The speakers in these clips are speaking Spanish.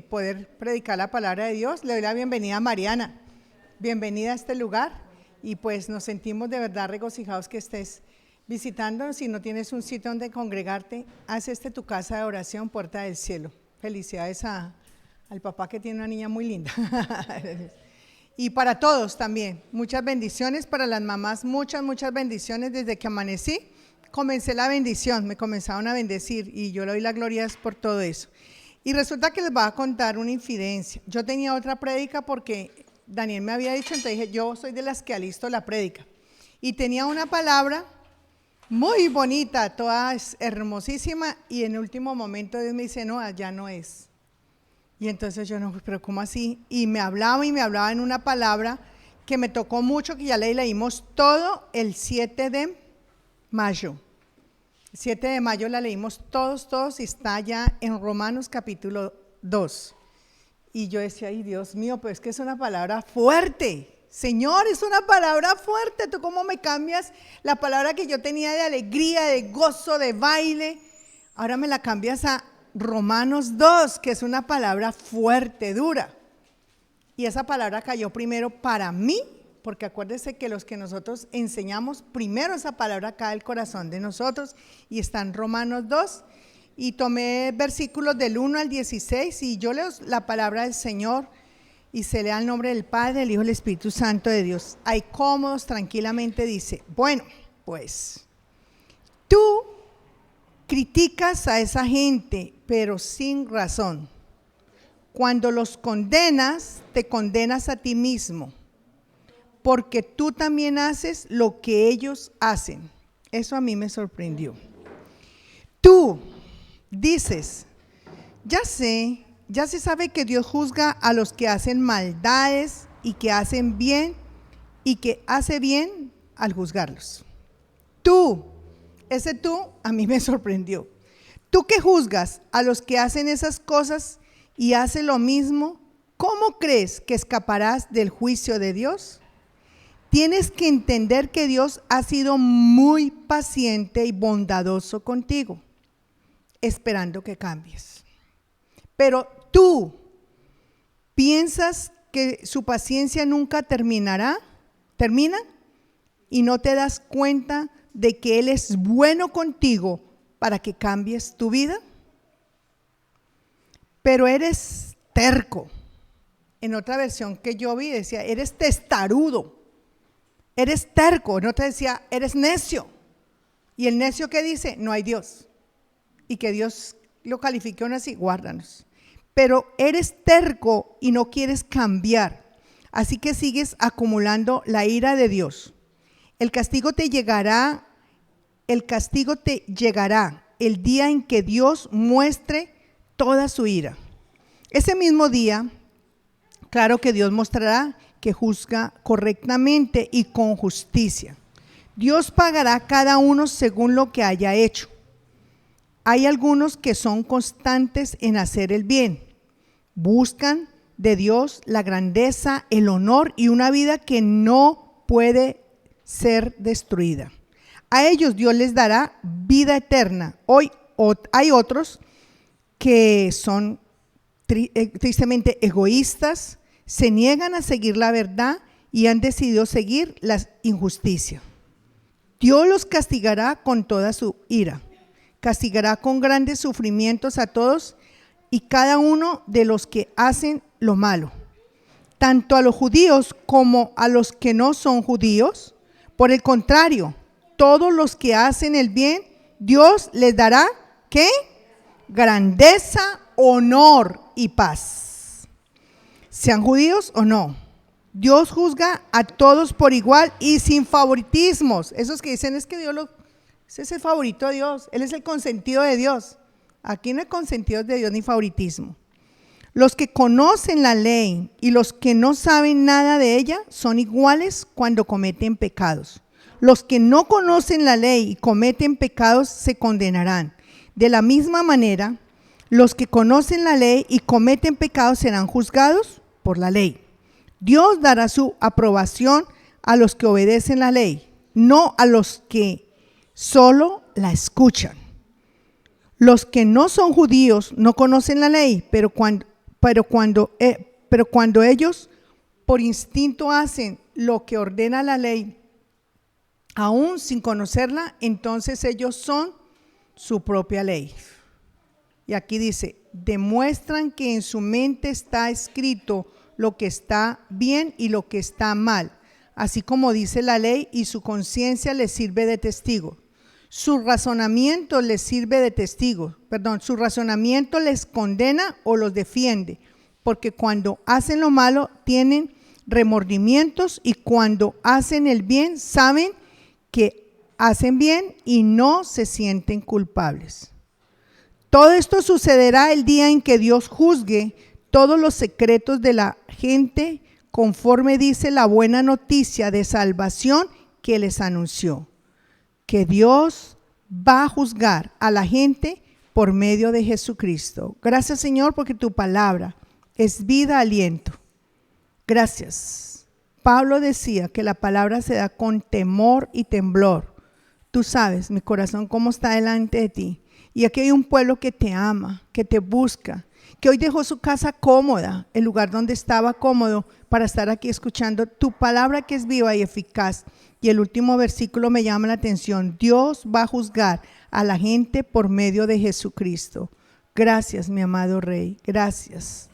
poder predicar la palabra de Dios. Le doy la bienvenida a Mariana. Bienvenida a este lugar y pues nos sentimos de verdad regocijados que estés visitándonos. Si no tienes un sitio donde congregarte, haz tu casa de oración, Puerta del Cielo. Felicidades al papá que tiene una niña muy linda. Y para todos también, muchas bendiciones para las mamás, muchas bendiciones. Desde que amanecí, comencé la bendición, me comenzaron a bendecir y yo le doy las glorias por todo eso. Y resulta que les voy a contar una infidencia. Yo tenía otra prédica porque Daniel me había dicho, entonces dije, yo soy de las que alisto la prédica. Y tenía una palabra muy bonita, toda hermosísima, y en el último momento Dios me dice, no, ya no es. Y entonces yo no, pero ¿cómo así? Y me hablaba en una palabra que me tocó mucho, que ya leímos todo el 7 de mayo. El 7 de mayo la leímos todos, y está ya en Romanos capítulo 2. Y yo decía, ay Dios mío, pues es que es una palabra fuerte. Señor, es una palabra fuerte. ¿Tú cómo me cambias la palabra que yo tenía de alegría, de gozo, de baile? Ahora me la cambias a Romanos 2, que es una palabra fuerte, dura. Y esa palabra cayó primero para mí, porque acuérdese que los que nosotros enseñamos, primero esa palabra cae al corazón de nosotros y está en Romanos 2. Y tomé versículos del 1 al 16 y yo leo la palabra del Señor y se lea el nombre del Padre, del Hijo y del Espíritu Santo de Dios. Ahí cómodos, tranquilamente dice, bueno, pues tú criticas a esa gente, pero sin razón. Cuando los condenas, te condenas a ti mismo, porque tú también haces lo que ellos hacen. Eso a mí me sorprendió. Tú dices, ya se sabe que Dios juzga a los que hacen maldades y que hacen bien y que hace bien al juzgarlos. Ese tú a mí me sorprendió. Tú que juzgas a los que hacen esas cosas y hacen lo mismo, ¿cómo crees que escaparás del juicio de Dios? Tienes que entender que Dios ha sido muy paciente y bondadoso contigo, esperando que cambies. Pero tú piensas que su paciencia nunca termina, y no te das cuenta de que Él es bueno contigo para que cambies tu vida. Pero eres terco. En otra versión que yo vi decía, eres testarudo, eres terco. En otra decía, eres necio. Y el necio que dice, no hay Dios. Y que Dios lo califique aún así, guárdanos. Pero eres terco y no quieres cambiar, así que sigues acumulando la ira de Dios. El castigo te llegará el día en que Dios muestre toda su ira. Ese mismo día, claro que Dios mostrará que juzga correctamente y con justicia. Dios pagará a cada uno según lo que haya hecho. Hay algunos que son constantes en hacer el bien, buscan de Dios la grandeza, el honor y una vida que no puede ser destruida. A ellos Dios les dará vida eterna. Hoy hay otros que son tristemente egoístas, se niegan a seguir la verdad y han decidido seguir la injusticia. Dios los castigará con toda su ira. Castigará con grandes sufrimientos a todos y cada uno de los que hacen lo malo, tanto a los judíos como a los que no son judíos. Por el contrario, todos los que hacen el bien, Dios les dará, ¿qué? Grandeza, honor y paz. Sean judíos o no, Dios juzga a todos por igual y sin favoritismos. Esos que dicen es que ese es el favorito de Dios, Él es el consentido de Dios. Aquí no hay consentidos de Dios ni favoritismo. Los que conocen la ley y los que no saben nada de ella son iguales cuando cometen pecados. Los que no conocen la ley y cometen pecados se condenarán. De la misma manera, los que conocen la ley y cometen pecados serán juzgados por la ley. Dios dará su aprobación a los que obedecen la ley, no a los que solo la escuchan. Los que no son judíos no conocen la ley, pero cuando ellos por instinto hacen lo que ordena la ley, aún sin conocerla, entonces ellos son su propia ley. Y aquí dice, demuestran que en su mente está escrito lo que está bien y lo que está mal, así como dice la ley, y su conciencia les sirve de testigo. Su razonamiento les sirve de testigo, su razonamiento les condena o los defiende, porque cuando hacen lo malo tienen remordimientos y cuando hacen el bien saben que hacen bien y no se sienten culpables. Todo esto sucederá el día en que Dios juzgue todos los secretos de la gente, conforme dice la buena noticia de salvación que les anunció. Que Dios va a juzgar a la gente por medio de Jesucristo. Gracias, Señor, porque tu palabra es vida, aliento. Gracias. Pablo decía que la palabra se da con temor y temblor. Tú sabes, mi corazón, cómo está delante de ti. Y aquí hay un pueblo que te ama, que te busca, que hoy dejó su casa cómoda, el lugar donde estaba cómodo, para estar aquí escuchando tu palabra que es viva y eficaz. Y el último versículo me llama la atención. Dios va a juzgar a la gente por medio de Jesucristo. Gracias, mi amado Rey, gracias.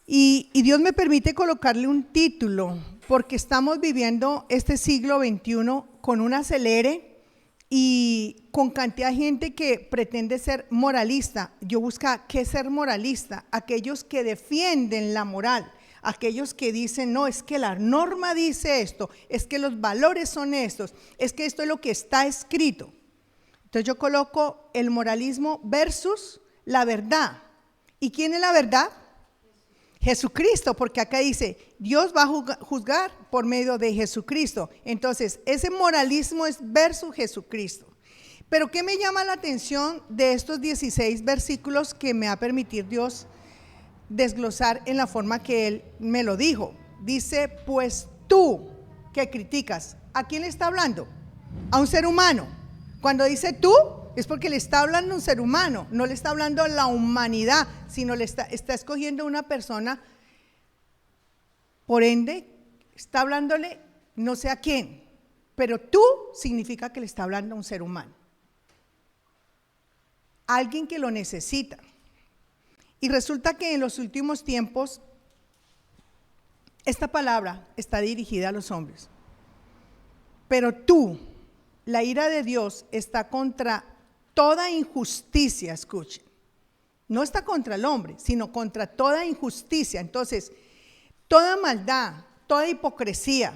Y Dios me permite colocarle un título, porque estamos viviendo este siglo XXI con un acelere y con cantidad de gente que pretende ser moralista. Yo busco qué es ser moralista, aquellos que defienden la moral, aquellos que dicen, no, es que la norma dice esto, es que los valores son estos, es que esto es lo que está escrito. Entonces yo coloco el moralismo versus la verdad. ¿Y quién es la verdad? Jesucristo, porque acá dice, Dios va a juzgar por medio de Jesucristo. Entonces, ese moralismo es versus Jesucristo. Pero ¿qué me llama la atención de estos 16 versículos que me va a permitir Dios desglosar en la forma que Él me lo dijo? Dice, pues tú que criticas, ¿a quién le está hablando? A un ser humano. Cuando dice tú, es porque le está hablando a un ser humano, no le está hablando a la humanidad, sino le está escogiendo a una persona, por ende, está hablándole no sé a quién, pero tú significa que le está hablando a un ser humano, alguien que lo necesita. Y resulta que en los últimos tiempos, esta palabra está dirigida a los hombres, pero tú, la ira de Dios está contra toda injusticia, escuchen, no está contra el hombre, sino contra toda injusticia. Entonces, toda maldad, toda hipocresía,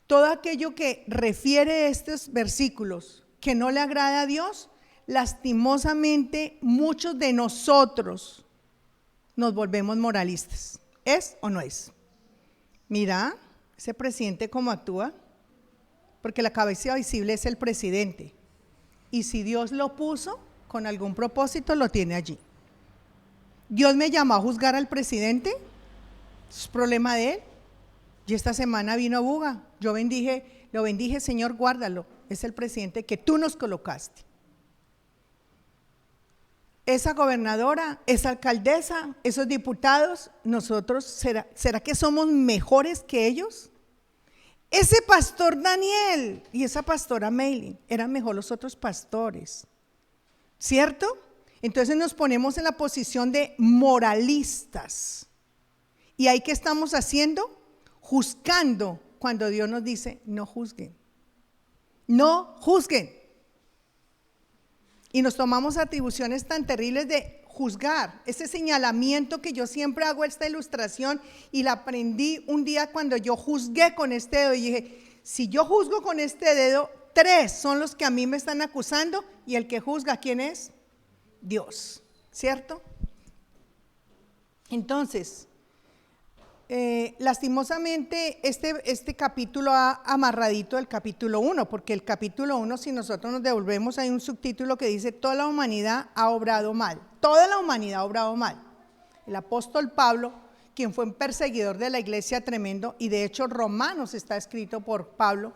todo aquello que refiere estos versículos que no le agrada a Dios, lastimosamente muchos de nosotros nos volvemos moralistas. ¿Es o no es? Mira, ese presidente cómo actúa, porque la cabeza visible es el presidente. Y si Dios lo puso con algún propósito, lo tiene allí. Dios me llamó a juzgar al presidente, es problema de él. Y esta semana vino a Buga, yo lo bendije, Señor, guárdalo, es el presidente que tú nos colocaste. Esa gobernadora, esa alcaldesa, esos diputados, nosotros, ¿será que somos mejores que ellos? Ese pastor Daniel y esa pastora Meilin eran mejor los otros pastores, ¿cierto? Entonces nos ponemos en la posición de moralistas. ¿Y ahí qué estamos haciendo? Juzgando, cuando Dios nos dice, no juzguen, no juzguen. Y nos tomamos atribuciones tan terribles de juzgar, ese señalamiento que yo siempre hago, esta ilustración, y la aprendí un día cuando yo juzgué con este dedo y dije, si yo juzgo con este dedo, 3 son los que a mí me están acusando y el que juzga, ¿quién es? Dios, ¿cierto? Entonces, lastimosamente este capítulo ha amarradito el capítulo 1, porque el capítulo 1, si nosotros nos devolvemos, hay un subtítulo que dice, toda la humanidad ha obrado mal, toda la humanidad ha obrado mal. El apóstol Pablo, quien fue un perseguidor de la iglesia tremendo, y de hecho Romanos está escrito por Pablo,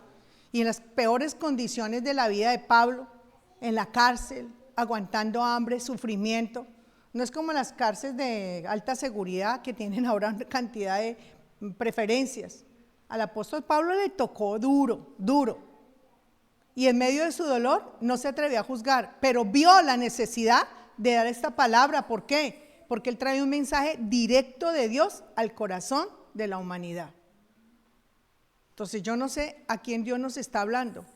y en las peores condiciones de la vida de Pablo, en la cárcel, aguantando hambre, sufrimiento, No es como las cárceles de alta seguridad que tienen ahora una cantidad de preferencias. Al apóstol Pablo le tocó duro, duro. Y en medio de su dolor no se atrevió a juzgar, pero vio la necesidad de dar esta palabra. ¿Por qué? Porque él trae un mensaje directo de Dios al corazón de la humanidad. Entonces yo no sé a quién Dios nos está hablando.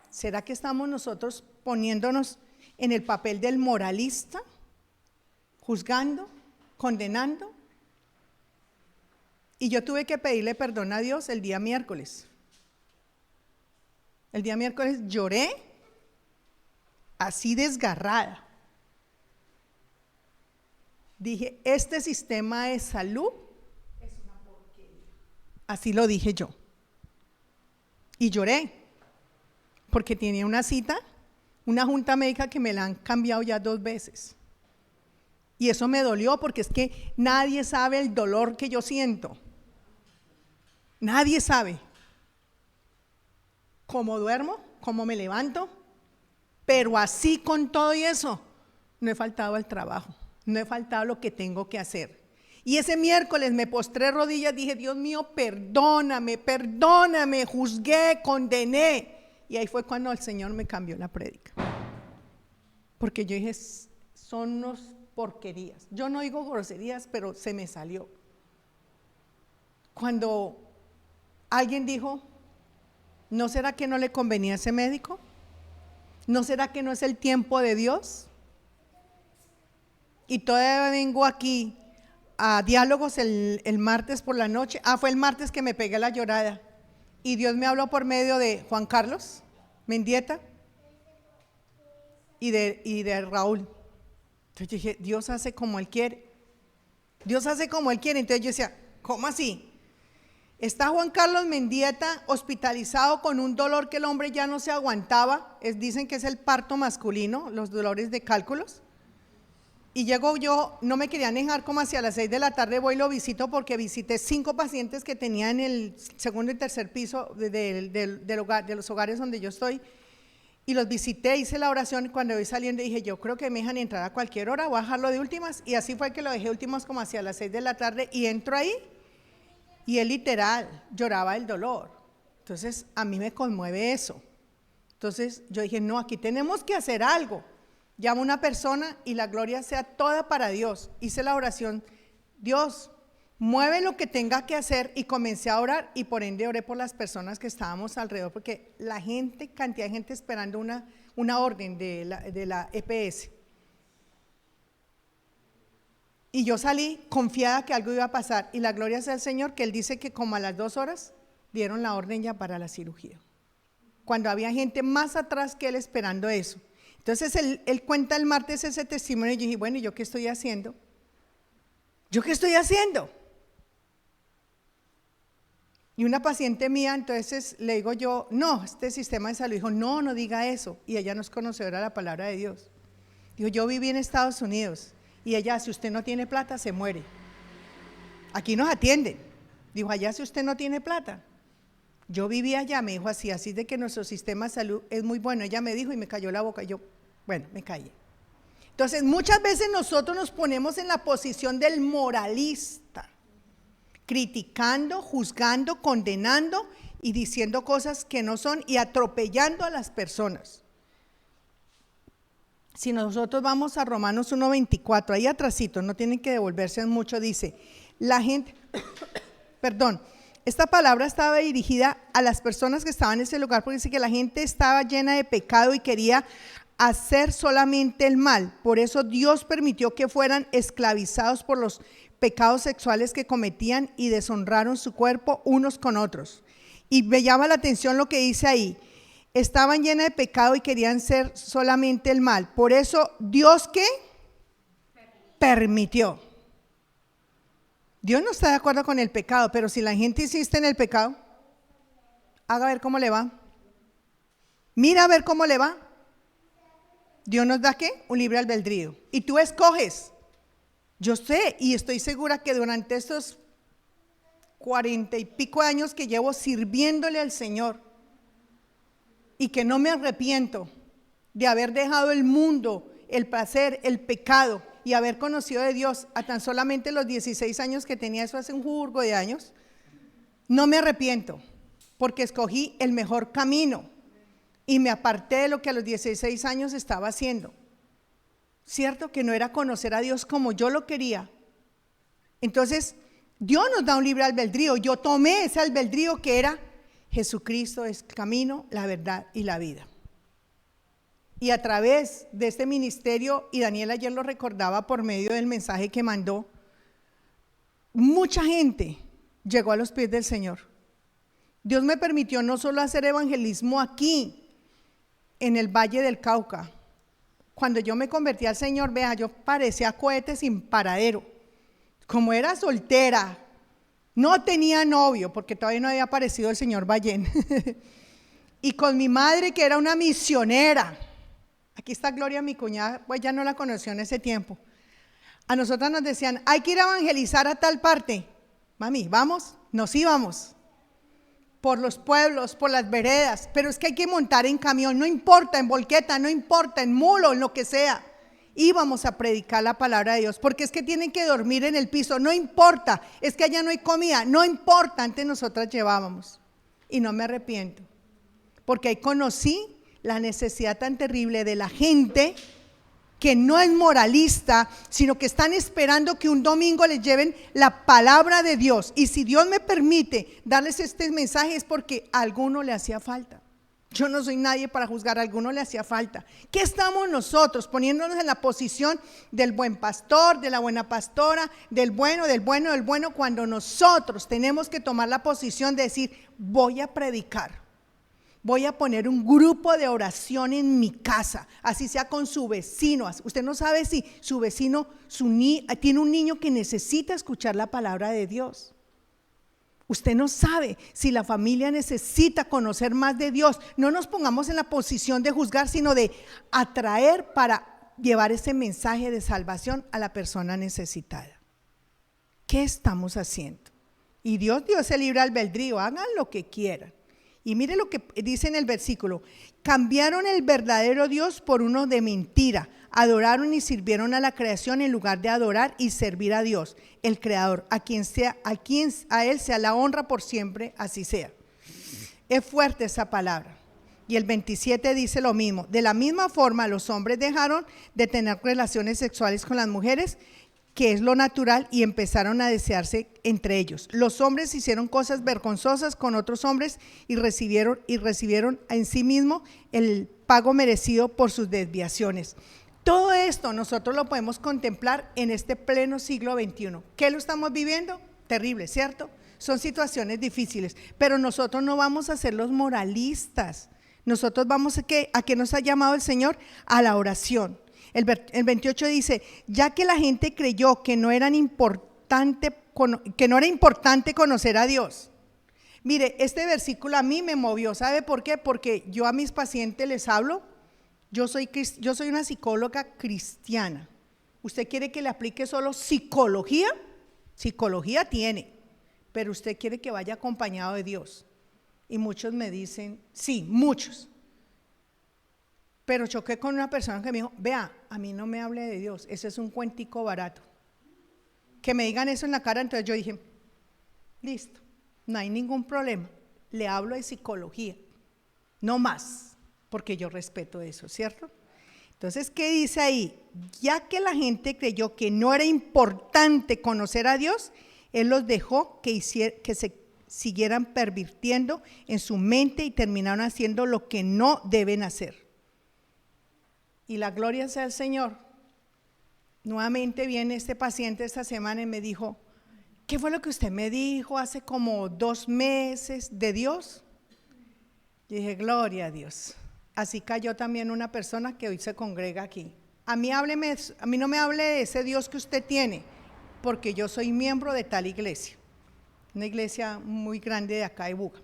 ¿Será que estamos nosotros poniéndonos en el papel del moralista, juzgando, condenando? Y yo tuve que pedirle perdón a Dios el día miércoles. El día miércoles lloré así desgarrada. Dije, este sistema de salud es una porquería. Así lo dije yo. Y lloré, porque tenía una cita, una junta médica que me la han cambiado ya 2 veces. Y eso me dolió, porque es que nadie sabe el dolor que yo siento. Nadie sabe cómo duermo, cómo me levanto, pero así con todo y eso, no he faltado al trabajo, no he faltado lo que tengo que hacer. Y ese miércoles me postré rodillas, dije, Dios mío, perdóname, perdóname, juzgué, condené. Y ahí fue cuando el Señor me cambió la prédica. Porque yo dije, son unas porquerías. Yo no digo groserías, pero se me salió. Cuando alguien dijo, ¿no será que no le convenía a ese médico? ¿No será que no es el tiempo de Dios? Y todavía vengo aquí a diálogos el martes por la noche. Fue el martes que me pegué la llorada. Y Dios me habló por medio de Juan Carlos Mendieta y de Raúl. Entonces dije, Dios hace como Él quiere. Dios hace como Él quiere. Entonces yo decía, ¿cómo así? Está Juan Carlos Mendieta hospitalizado con un dolor que el hombre ya no se aguantaba. Dicen que es el parto masculino, los dolores de cálculos. Y llego yo, no me querían dejar, como hacia las 6 de la tarde voy y lo visito, porque visité 5 pacientes que tenía en el segundo y tercer piso de los hogares donde yo estoy. Y los visité, hice la oración, y cuando voy saliendo dije, yo creo que me dejan entrar a cualquier hora, voy a dejarlo de últimas. Y así fue que lo dejé últimas como hacia las 6 de la tarde y entro ahí. Y él literal lloraba el dolor. Entonces a mí me conmueve eso. Entonces yo dije, no, aquí tenemos que hacer algo. Llamo a una persona y la gloria sea toda para Dios. Hice la oración, Dios, mueve lo que tenga que hacer, y comencé a orar, y por ende oré por las personas que estábamos alrededor, porque la gente, cantidad de gente esperando una orden de la EPS. Y yo salí confiada que algo iba a pasar, y la gloria sea al Señor, que Él dice que como a las 2 horas dieron la orden ya para la cirugía, cuando había gente más atrás que Él esperando eso. Entonces él cuenta el martes ese testimonio, y yo dije, bueno, ¿y yo qué estoy haciendo? ¿Yo qué estoy haciendo? Y una paciente mía, entonces le digo yo, no, este sistema de salud, dijo, no, no diga eso. Y ella no es conocedora de la palabra de Dios. Dijo, yo viví en Estados Unidos, y ella, si usted no tiene plata, se muere. Aquí nos atienden. Dijo, allá si usted no tiene plata. Yo viví allá, me dijo así de que nuestro sistema de salud es muy bueno. Ella me dijo y me cayó la boca, y yo, bueno, me callé. Entonces muchas veces nosotros nos ponemos en la posición del moralista, criticando, juzgando, condenando y diciendo cosas que no son, y atropellando a las personas. Si nosotros vamos a Romanos 1:24, ahí atrasito, no tienen que devolverse mucho, dice, la gente, perdón, esta palabra estaba dirigida a las personas que estaban en ese lugar, porque dice que la gente estaba llena de pecado y quería hacer solamente el mal. Por eso Dios permitió que fueran esclavizados por los pecados sexuales que cometían, y deshonraron su cuerpo unos con otros. Y me llama la atención lo que dice ahí, estaban llenas de pecado y querían hacer solamente el mal. Por eso Dios, ¿qué? Permitió. Dios no está de acuerdo con el pecado, pero si la gente insiste en el pecado, haga ver cómo le va. Mira a ver cómo le va. Dios nos da ¿qué? Un libre albedrío. Y tú escoges. Yo sé y estoy segura que durante estos 40 y pico años que llevo sirviéndole al Señor, y que no me arrepiento de haber dejado el mundo, el placer, el pecado, y haber conocido de Dios a tan solamente los 16 años que tenía, eso hace un jurgo de años, no me arrepiento, porque escogí el mejor camino y me aparté de lo que a los 16 años estaba haciendo. Cierto que no era conocer a Dios como yo lo quería. Entonces, Dios nos da un libre albedrío. Yo tomé ese albedrío que era: Jesucristo es el camino, la verdad y la vida. Y a través de este ministerio, y Daniel ayer lo recordaba por medio del mensaje que mandó, mucha gente llegó a los pies del Señor. Dios me permitió no solo hacer evangelismo aquí, en el Valle del Cauca. Cuando yo me convertí al Señor, vea, yo parecía cohete sin paradero. Como era soltera, no tenía novio, porque todavía no había aparecido el señor Ballén. Y con mi madre, que era una misionera. Aquí está Gloria, mi cuñada, pues ya no la conoció en ese tiempo. A nosotras nos decían: hay que ir a evangelizar a tal parte. Mami, ¿vamos? Nos íbamos. Por los pueblos, por las veredas. Pero es que hay que montar en camión, no importa, en volqueta, no importa, en mulo, en lo que sea. Íbamos a predicar la palabra de Dios, porque es que tienen que dormir en el piso, no importa, es que allá no hay comida, no importa. Antes nosotras llevábamos, y no me arrepiento, porque ahí conocí la necesidad tan terrible de la gente que no es moralista, sino que están esperando que un domingo les lleven la palabra de Dios. Y si Dios me permite darles este mensaje, es porque a alguno le hacía falta. Yo no soy nadie para juzgar, a alguno le hacía falta. ¿Qué estamos nosotros? Poniéndonos en la posición del buen pastor, de la buena pastora, del bueno, cuando nosotros tenemos que tomar la posición de decir: voy a predicar, voy a poner un grupo de oración en mi casa, así sea con su vecino. Usted no sabe si su vecino tiene un niño que necesita escuchar la palabra de Dios. Usted no sabe si la familia necesita conocer más de Dios. No nos pongamos en la posición de juzgar, sino de atraer para llevar ese mensaje de salvación a la persona necesitada. ¿Qué estamos haciendo? Y Dios dio ese libre albedrío, hagan lo que quieran. Y mire lo que dice en el versículo: cambiaron el verdadero Dios por uno de mentira, adoraron y sirvieron a la creación en lugar de adorar y servir a Dios, el Creador, a Él sea la honra por siempre, así sea. Es fuerte esa palabra. Y el 27 dice lo mismo: de la misma forma los hombres dejaron de tener relaciones sexuales con las mujeres, que es lo natural, y empezaron a desearse entre ellos. Los hombres hicieron cosas vergonzosas con otros hombres y recibieron en sí mismo el pago merecido por sus desviaciones. Todo esto nosotros lo podemos contemplar en este pleno siglo XXI. ¿Qué lo estamos viviendo? Terrible, ¿cierto? Son situaciones difíciles, pero nosotros no vamos a ser los moralistas. Nosotros vamos ¿a qué nos ha llamado el Señor? A la oración. El 28 dice: ya que la gente creyó que no era importante conocer a Dios. Mire, este versículo a mí me movió. ¿Sabe por qué? Porque yo a mis pacientes les hablo. Yo soy una psicóloga cristiana. ¿Usted quiere que le aplique solo psicología? Psicología tiene, pero usted quiere que vaya acompañado de Dios. Y muchos me dicen, sí, muchos. Pero choqué con una persona que me dijo: vea, a mí no me hable de Dios, ese es un cuentico barato. Que me digan eso en la cara. Entonces yo dije: listo, no hay ningún problema, le hablo de psicología, no más, porque yo respeto eso, ¿cierto? Entonces, ¿qué dice ahí? Ya que la gente creyó que no era importante conocer a Dios, Él los dejó que se siguieran pervirtiendo en su mente y terminaron haciendo lo que no deben hacer. Y la gloria sea al Señor. Nuevamente viene este paciente esta semana y me dijo: ¿qué fue lo que usted me dijo hace como 2 meses de Dios? Yo dije: gloria a Dios. Así cayó también una persona que hoy se congrega aquí. A mí no me hable de ese Dios que usted tiene, porque yo soy miembro de tal iglesia, una iglesia muy grande de acá de Buga.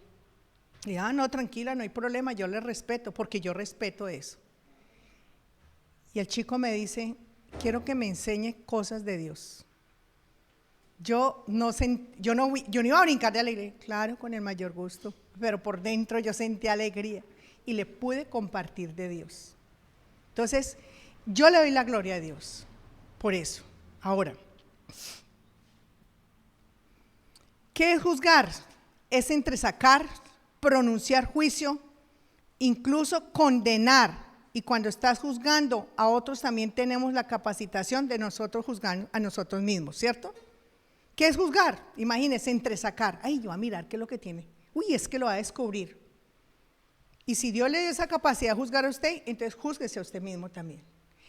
Y dije: no, tranquila, no hay problema, yo le respeto, porque yo respeto eso. Y el chico me dice: quiero que me enseñe cosas de Dios. Yo no iba a brincar de alegría, claro, con el mayor gusto, pero por dentro yo sentí alegría y le pude compartir de Dios. Entonces, yo le doy la gloria a Dios, por eso. Ahora, ¿qué es juzgar? Es entresacar, pronunciar juicio, incluso condenar. Y cuando estás juzgando a otros, también tenemos la capacitación de nosotros juzgar a nosotros mismos, ¿cierto? ¿Qué es juzgar? Imagínese, entresacar. Ay, yo a mirar qué es lo que tiene. Uy, es que lo va a descubrir. Y si Dios le dio esa capacidad de juzgar a usted, entonces júzguese a usted mismo también.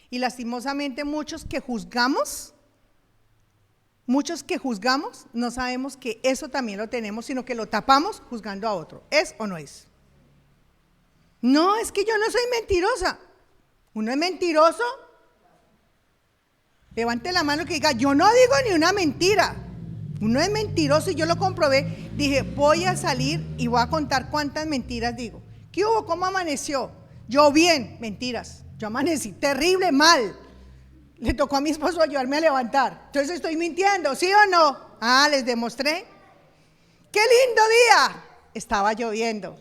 Y lastimosamente muchos que juzgamos, no sabemos que eso también lo tenemos, sino que lo tapamos juzgando a otro. ¿Es o no es? No, es que yo no soy mentirosa. ¿Uno es mentiroso? Levante la mano que diga, yo no digo ni una mentira. Uno es mentiroso y yo lo comprobé. Dije, voy a salir y voy a contar cuántas mentiras digo. ¿Qué hubo? ¿Cómo amaneció? Yo bien, mentiras. Yo amanecí terrible, mal. Le tocó a mi esposo ayudarme a levantar. Entonces estoy mintiendo, ¿sí o no? Ah, les demostré. ¡Qué lindo día! Estaba lloviendo.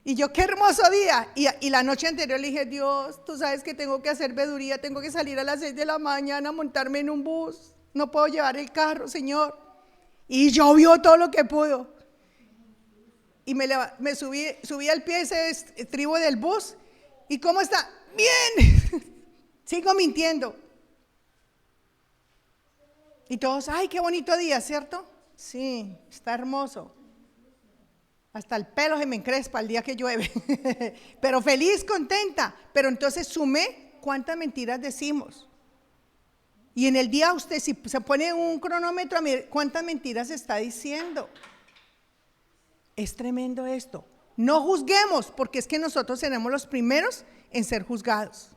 Y yo, qué hermoso día. Y la noche anterior le dije, Dios, tú sabes que tengo que hacer veduría, tengo que salir a las 6 de la mañana, montarme en un bus. No puedo llevar el carro, Señor. Y llovió todo lo que pudo. Y me subí al pie de ese estribo del bus. ¿Y cómo está? Bien. Sigo mintiendo. Y todos, ay, qué bonito día, ¿cierto? Sí, está hermoso. Hasta el pelo se me encrespa el día que llueve. Pero feliz, contenta. Pero entonces sumé cuántas mentiras decimos. Y en el día usted, si se pone un cronómetro a ver cuántas mentiras está diciendo. Es tremendo esto. No juzguemos, porque es que nosotros seremos los primeros en ser juzgados.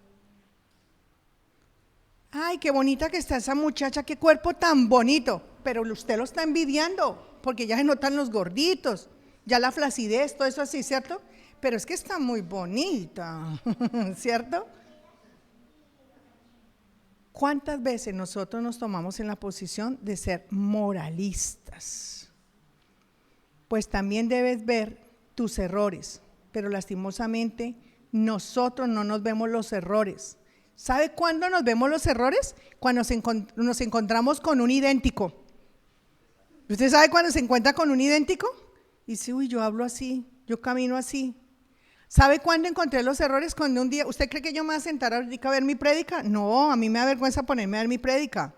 Ay, qué bonita que está esa muchacha, qué cuerpo tan bonito. Pero usted lo está envidiando, porque ya se notan los gorditos, ya la flacidez, todo eso así, ¿cierto? Pero es que está muy bonita, ¿cierto? ¿Cuántas veces nosotros nos tomamos en la posición de ser moralistas? Pues también debes ver tus errores, pero lastimosamente nosotros no nos vemos los errores. ¿Sabe cuándo nos vemos los errores? Cuando nos encontramos con un idéntico. ¿Usted sabe cuándo se encuentra con un idéntico? Y dice, uy, yo hablo así, yo camino así. ¿Sabe cuándo encontré los errores? Cuando un día, ¿usted cree que yo me voy a sentar ahorita a ver mi prédica? No, a mí me da vergüenza ponerme a ver mi prédica.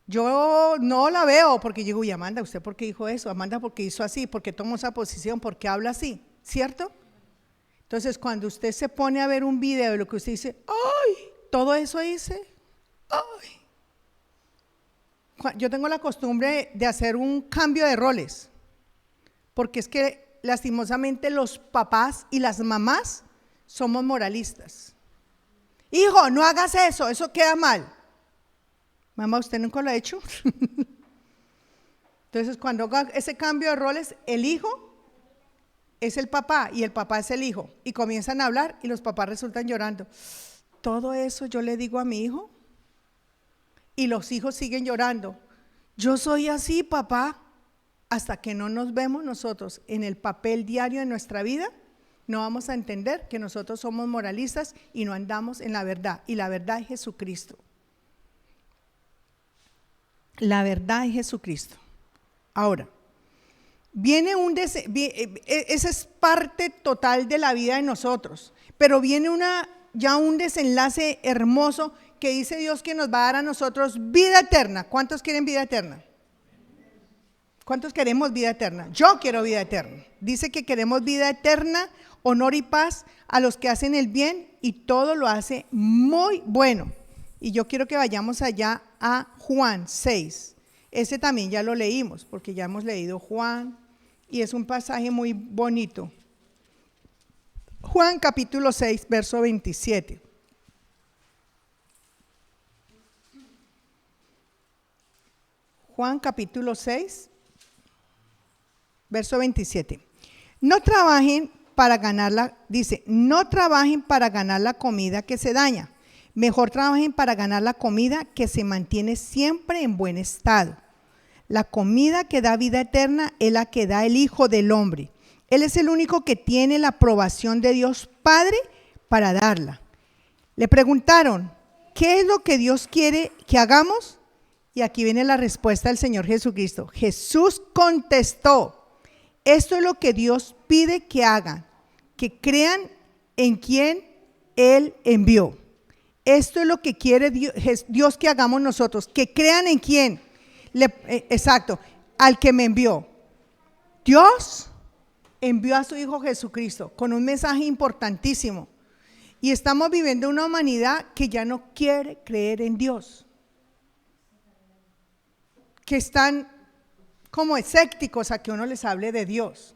Yo no la veo porque digo, uy, Amanda, ¿usted por qué dijo eso? Amanda, ¿por qué hizo así? ¿Por qué tomó esa posición? ¿Por qué habla así? ¿Cierto? Entonces, cuando usted se pone a ver un video de lo que usted dice, ¡ay! Todo eso hice, ¡ay! Yo tengo la costumbre de hacer un cambio de roles, porque es que lastimosamente los papás y las mamás somos moralistas. Hijo, no hagas eso, eso queda mal. Mamá, ¿usted nunca lo ha hecho? Entonces, cuando haga ese cambio de roles, el hijo es el papá y el papá es el hijo, y comienzan a hablar y los papás resultan llorando. Todo eso yo le digo a mi hijo y los hijos siguen llorando. Yo soy así, papá. Hasta que no nos vemos nosotros en el papel diario de nuestra vida, no vamos a entender que nosotros somos moralistas y no andamos en la verdad, y la verdad es Jesucristo. La verdad es Jesucristo. Ahora, esa es parte total de la vida de nosotros, pero viene ya un desenlace hermoso que dice Dios que nos va a dar a nosotros vida eterna. ¿Cuántos quieren vida eterna? ¿Cuántos queremos vida eterna? Yo quiero vida eterna. Dice que queremos vida eterna, honor y paz a los que hacen el bien, y todo lo hace muy bueno. Y yo quiero que vayamos allá a Juan 6. Ese también ya lo leímos, porque ya hemos leído Juan, y es un pasaje muy bonito. Juan capítulo 6, verso 27. Juan capítulo 6, verso 27. No trabajen para ganar no trabajen para ganar la comida que se daña. Mejor trabajen para ganar la comida que se mantiene siempre en buen estado. La comida que da vida eterna es la que da el Hijo del Hombre. Él es el único que tiene la aprobación de Dios Padre para darla. Le preguntaron, ¿Qué es lo que Dios quiere que hagamos? Y aquí viene la respuesta del Señor Jesucristo. Jesús contestó: esto es lo que Dios pide que hagan, que crean en quien Él envió. Esto es lo que quiere Dios que hagamos nosotros, que crean en quién. Exacto, al que me envió. Dios envió a su Hijo Jesucristo con un mensaje importantísimo. Y estamos viviendo una humanidad que ya no quiere creer en Dios, que están como escépticos a que uno les hable de Dios.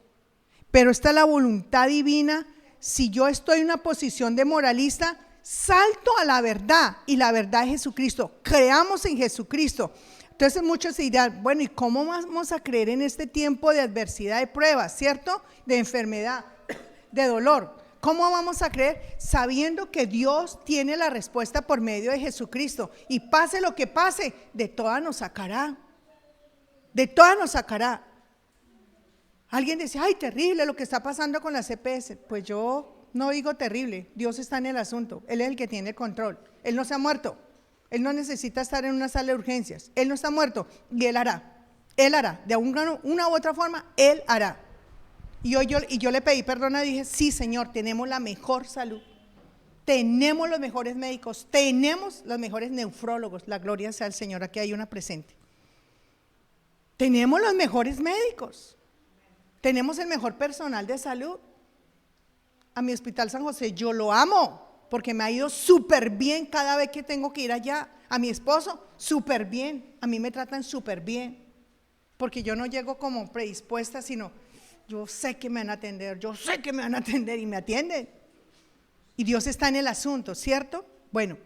Pero esta es la voluntad divina. Si yo estoy en una posición de moralista, salto a la verdad, y la verdad es Jesucristo. Creamos en Jesucristo. Entonces muchos se dirán: bueno, ¿y cómo vamos a creer en este tiempo de adversidad, de pruebas, cierto? De enfermedad, de dolor. ¿Cómo vamos a creer sabiendo que Dios tiene la respuesta por medio de Jesucristo? Y pase lo que pase, de todas nos sacará. De todas nos sacará. Alguien dice: ay, terrible lo que está pasando con la CPS. Pues yo no digo terrible, Dios está en el asunto, Él es el que tiene control. Él no se ha muerto, Él no necesita estar en una sala de urgencias, Él no está muerto y Él hará, de una u otra forma, Él hará. Y yo le pedí perdón y dije: sí, Señor, tenemos la mejor salud, tenemos los mejores médicos, tenemos los mejores nefrólogos, la gloria sea al Señor, aquí hay una presente. Tenemos los mejores médicos, tenemos el mejor personal de salud. A mi Hospital San José yo lo amo, porque me ha ido súper bien cada vez que tengo que ir allá. A mi esposo, súper bien, a mí me tratan súper bien, porque yo no llego como predispuesta, sino yo sé que me van a atender, y me atienden. Y Dios está en el asunto, ¿cierto? Bueno,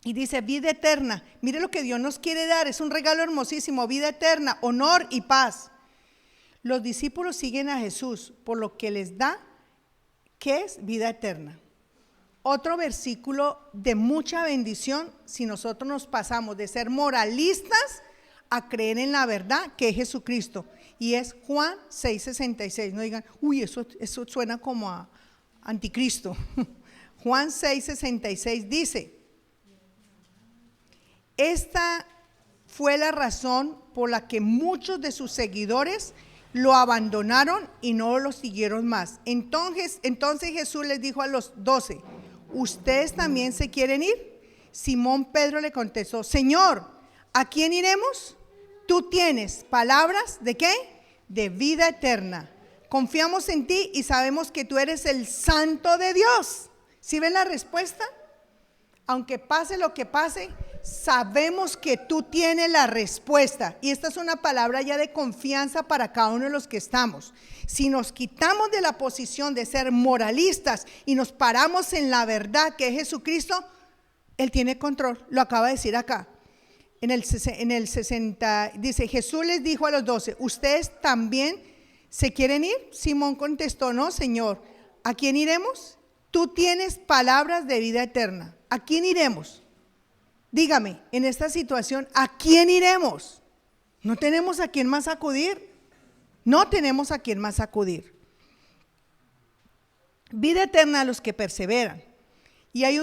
y dice vida eterna. Mire lo que Dios nos quiere dar, es un regalo hermosísimo: vida eterna, honor y paz. Los discípulos siguen a Jesús por lo que les da, ¿qué es? Vida eterna. Otro versículo de mucha bendición si nosotros nos pasamos de ser moralistas a creer en la verdad que es Jesucristo, y es Juan 6:66. No digan: uy, eso suena como a anticristo. Juan 6:66 dice: esta fue la razón por la que muchos de sus seguidores lo abandonaron y no lo siguieron más. Entonces Jesús les dijo a los 12: ¿ustedes también se quieren ir? Simón Pedro le contestó: Señor, ¿a quién iremos? Tú tienes palabras ¿de qué? De vida eterna. Confiamos en ti y sabemos que tú eres el Santo de Dios. ¿Sí ven la respuesta? Aunque pase lo que pase, sabemos que tú tienes la respuesta. Y esta es una palabra ya de confianza para cada uno de los que estamos. Si nos quitamos de la posición de ser moralistas y nos paramos en la verdad que es Jesucristo, Él tiene control. Lo acaba de decir acá. En el 60 dice: Jesús les dijo a los 12: ¿ustedes también se quieren ir? Simón contestó: no, Señor. ¿A quién iremos? Tú tienes palabras de vida eterna. ¿A quién iremos? Dígame, en esta situación, ¿a quién iremos? No tenemos a quién más acudir. No tenemos a quién más acudir. Vida eterna a los que perseveran. Y hay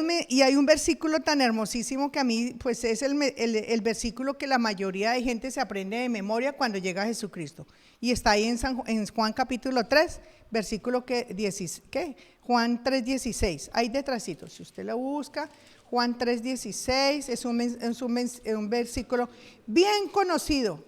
un versículo tan hermosísimo que a mí pues es el versículo que la mayoría de gente se aprende de memoria cuando llega a Jesucristo. Y está ahí en Juan capítulo 3, versículo Juan 3:16. Ahí detrásito, si usted lo busca, Juan 3:16 es un versículo bien conocido.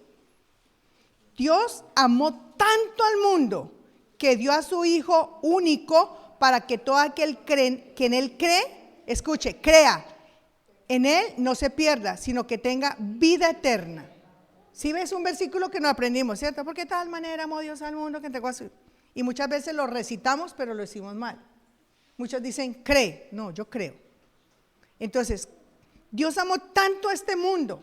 Dios amó tanto al mundo que dio a su Hijo único para que todo aquel que en Él cree, escuche, crea, en Él no se pierda, sino que tenga vida eterna. Si ves un versículo que no aprendimos, ¿cierto? Porque de tal manera amó Dios al mundo que entregó a su... Y muchas veces lo recitamos, pero lo decimos mal. Muchos dicen, cree. No, yo creo. Entonces, Dios amó tanto a este mundo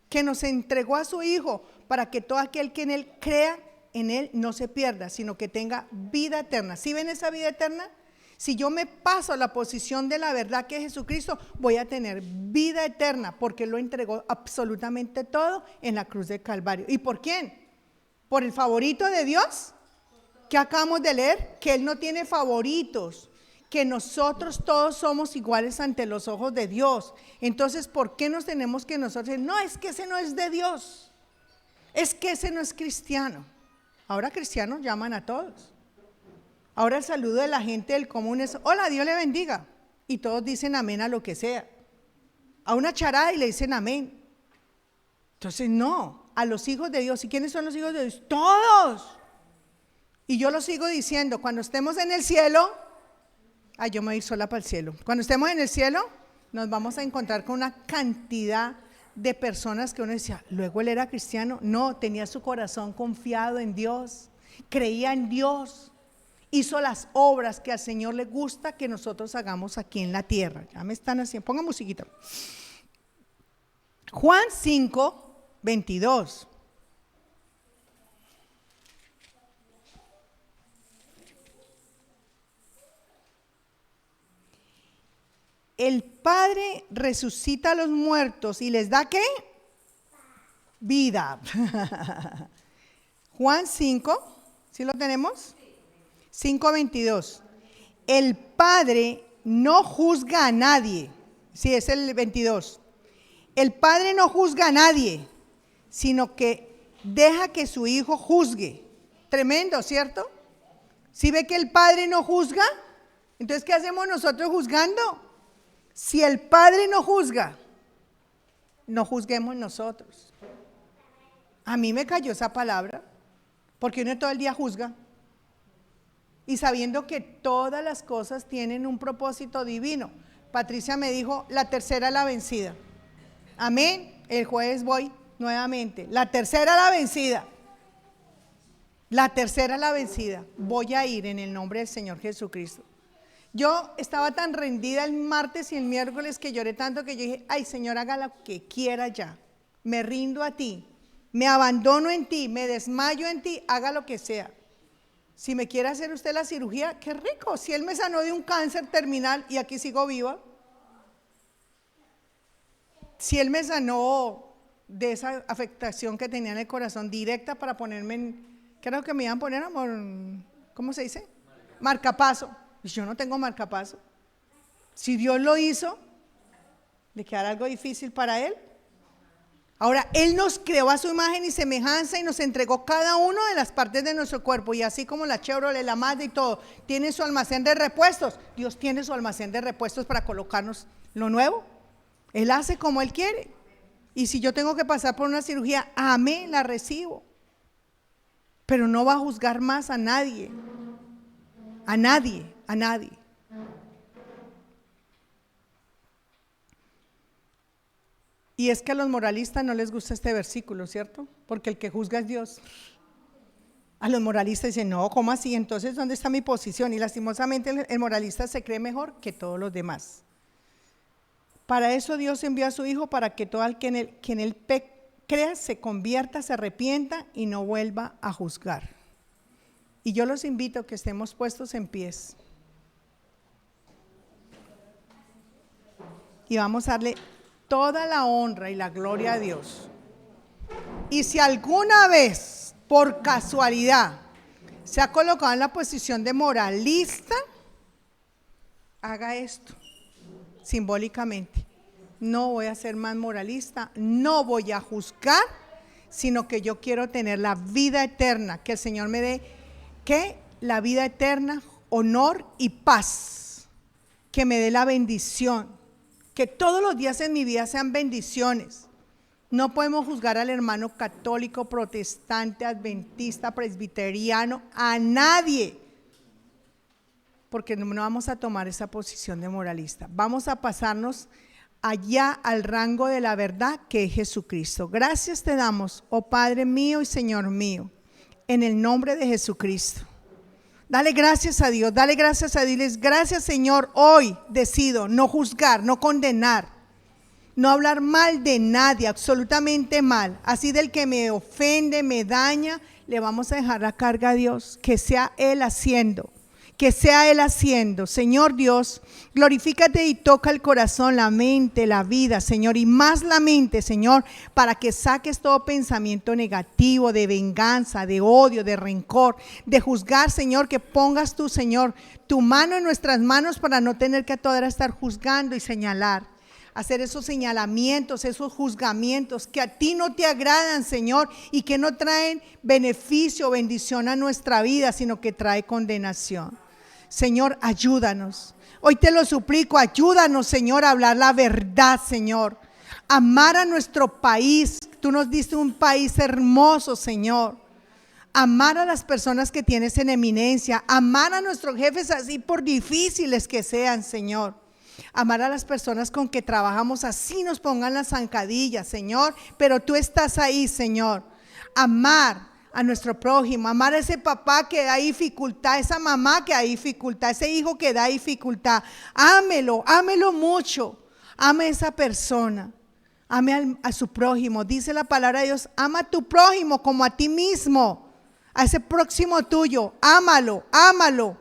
que nos entregó a su Hijo para que todo aquel que en Él crea, en Él no se pierda, sino que tenga vida eterna. ¿Sí ven esa vida eterna? Si yo me paso a la posición de la verdad que es Jesucristo, voy a tener vida eterna, porque Él lo entregó absolutamente todo en la cruz de Calvario. ¿Y por quién? ¿Por el favorito de Dios? Que acabamos de leer, que Él no tiene favoritos, que nosotros todos somos iguales ante los ojos de Dios. Entonces, ¿por qué nos tenemos que nosotros decir, no, es que ese no es de Dios, es que ese no es cristiano? Ahora cristianos llaman a todos. Ahora el saludo de la gente del común es, hola, Dios le bendiga. Y todos dicen amén a lo que sea. A una charada y le dicen amén. Entonces no, a los hijos de Dios. ¿Y quiénes son los hijos de Dios? Todos. Y yo lo sigo diciendo, cuando estemos en el cielo, yo me voy a ir sola para el cielo. Cuando estemos en el cielo, nos vamos a encontrar con una cantidad de personas que uno decía, luego él era cristiano. No, tenía su corazón confiado en Dios, creía en Dios, hizo las obras que al Señor le gusta que nosotros hagamos aquí en la tierra. Ya me están haciendo, ponga musiquita. Juan 5:22. El Padre resucita a los muertos y les da ¿qué? Vida. Juan 5, ¿sí lo tenemos? 5:22. El Padre no juzga a nadie. Sí, es el 22. El Padre no juzga a nadie, sino que deja que su Hijo juzgue. Tremendo, ¿cierto? ¿Sí ve que el Padre no juzga? Entonces, ¿qué hacemos nosotros juzgando? Si el Padre no juzga, no juzguemos nosotros. A mí me cayó esa palabra, porque uno todo el día juzga. Y sabiendo que todas las cosas tienen un propósito divino. Patricia me dijo, la tercera es la vencida. Amén. El jueves voy nuevamente. La tercera es la vencida. La tercera es la vencida. Voy a ir en el nombre del Señor Jesucristo. Yo estaba tan rendida el martes y el miércoles que lloré tanto que yo dije, ay Señor, haga lo que quiera ya. Me rindo a ti, me abandono en ti, me desmayo en ti, haga lo que sea. Si me quiere hacer usted la cirugía, qué rico. Si Él me sanó de un cáncer terminal y aquí sigo viva. Si Él me sanó de esa afectación que tenía en el corazón directa para ponerme en, creo que me iban a poner, amor, ¿cómo se dice? Marcapaso. Yo no tengo marcapaso. Si Dios lo hizo, ¿le quedará algo difícil para Él? Ahora, Él nos creó a su imagen y semejanza y nos entregó cada una de las partes de nuestro cuerpo. Y así como la Chevrolet, la Mazda y todo, tiene su almacén de repuestos. Dios tiene su almacén de repuestos para colocarnos lo nuevo. Él hace como Él quiere. Y si yo tengo que pasar por una cirugía, amén, la recibo. Pero no va a juzgar más a nadie. A nadie, a nadie. Y es que a los moralistas no les gusta este versículo, ¿cierto? Porque el que juzga es Dios. A los moralistas dicen, no, ¿cómo así? Entonces, ¿dónde está mi posición? Y lastimosamente el moralista se cree mejor que todos los demás. Para eso Dios envió a su Hijo, para que todo el que en él crea se convierta, se arrepienta y no vuelva a juzgar. Y yo los invito a que estemos puestos en pies. Y vamos a darle toda la honra y la gloria a Dios. Y si alguna vez, por casualidad, se ha colocado en la posición de moralista, haga esto simbólicamente. No voy a ser más moralista, no voy a juzgar, sino que yo quiero tener la vida eterna, que el Señor me dé, que la vida eterna, honor y paz, que me dé la bendición, que todos los días en mi vida sean bendiciones. No podemos juzgar al hermano católico, protestante, adventista, presbiteriano, a nadie, porque no vamos a tomar esa posición de moralista. Vamos a pasarnos allá al rango de la verdad, que es Jesucristo. Gracias te damos, oh Padre mío y Señor mío, en el nombre de Jesucristo. Dale gracias a Dios, dale gracias a Dios. Gracias, Señor, hoy decido no juzgar, no condenar, no hablar mal de nadie, absolutamente mal. Así del que me ofende, me daña, le vamos a dejar la carga a Dios, que sea Él haciendo. que sea Él haciendo. Señor Dios, glorifícate y toca el corazón, la mente, la vida, Señor, y más la mente, Señor, para que saques todo pensamiento negativo, de venganza, de odio, de rencor, de juzgar, Señor, que pongas tú, Señor, tu mano en nuestras manos para no tener que a toda hora estar juzgando y señalar. Hacer esos señalamientos, esos juzgamientos que a ti no te agradan, Señor, y que no traen beneficio o bendición a nuestra vida, sino que trae condenación. Señor, ayúdanos. Hoy te lo suplico, ayúdanos, Señor, a hablar la verdad, Señor. Amar a nuestro país. Tú nos diste un país hermoso, Señor. Amar a las personas que tienes en eminencia. Amar a nuestros jefes así por difíciles que sean, Señor. Amar a las personas con que trabajamos así nos pongan las zancadillas, Señor. Pero tú estás ahí, Señor. Amar a nuestro prójimo, amar a ese papá que da dificultad, esa mamá que da dificultad, ese hijo que da dificultad. Ámelo, ámelo mucho. Ame a esa persona, ame a su prójimo. Dice la palabra de Dios, ama a tu prójimo como a ti mismo, a ese próximo tuyo. Ámalo, ámalo.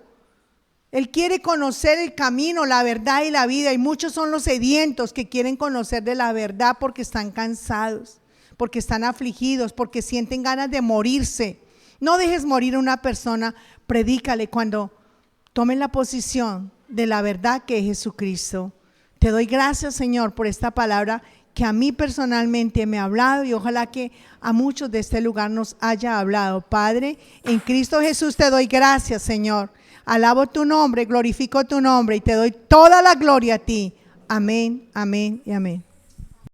Él quiere conocer el camino, la verdad y la vida, y muchos son los sedientos que quieren conocer de la verdad porque están cansados, porque están afligidos, porque sienten ganas de morirse. No dejes morir a una persona, predícale cuando tomen la posición de la verdad que es Jesucristo. Te doy gracias, Señor, por esta palabra que a mí personalmente me ha hablado y ojalá que a muchos de este lugar nos haya hablado. Padre, en Cristo Jesús te doy gracias, Señor. Alabo tu nombre, glorifico tu nombre y te doy toda la gloria a ti. Amén, amén y amén.